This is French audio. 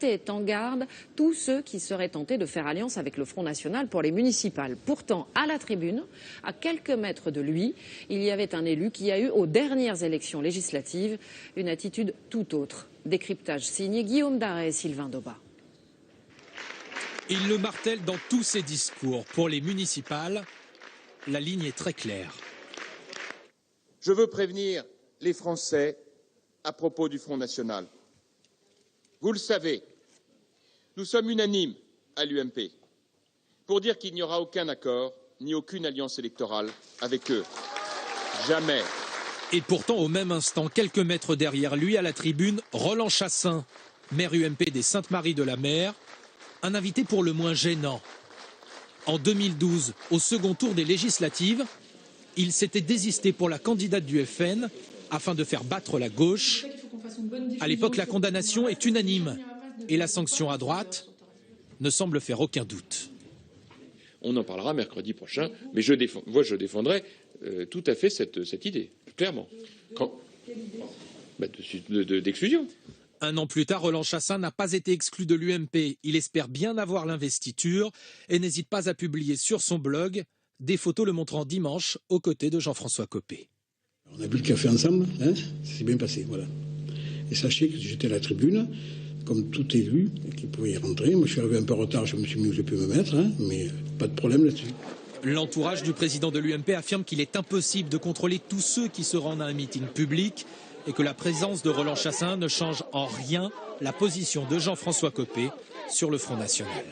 mettait en garde tous ceux qui seraient tentés de faire alliance avec le Front National pour les municipales. Pourtant, à la tribune, à quelques mètres de lui, il y avait un élu qui a eu, aux dernières élections législatives, une attitude tout autre. Décryptage signé Guillaume Darret et Sylvain Daubat. Il le martèle dans tous ses discours. Pour les municipales, la ligne est très claire. Je veux prévenir les Français à propos du Front National. Vous le savez, nous sommes unanimes à l'UMP pour dire qu'il n'y aura aucun accord ni aucune alliance électorale avec eux. Jamais. Et pourtant, au même instant, quelques mètres derrière lui, à la tribune, Roland Chassaing, maire UMP des Saintes-Maries-de-la-Mer, un invité pour le moins gênant. En 2012, au second tour des législatives, il s'était désisté pour la candidate du FN afin de faire battre la gauche. À l'époque, la condamnation est unanime et la sanction à droite ne semble faire aucun doute. On en parlera mercredi prochain, mais je défendrai tout à fait cette idée, clairement. D'exclusion. Un an plus tard, Roland Chassaing n'a pas été exclu de l'UMP. Il espère bien avoir l'investiture et n'hésite pas à publier sur son blog des photos le montrant dimanche aux côtés de Jean-François Copé. On a bu le café ensemble, hein, ça s'est bien passé, voilà. Et sachez que j'étais à la tribune, comme tout élu qui pouvait y rentrer. Moi, je suis arrivé un peu en retard, je me suis mis où j'ai pu me mettre, hein, mais pas de problème là-dessus. L'entourage du président de l'UMP affirme qu'il est impossible de contrôler tous ceux qui se rendent à un meeting public et que la présence de Roland Chassaing ne change en rien la position de Jean-François Copé sur le Front National.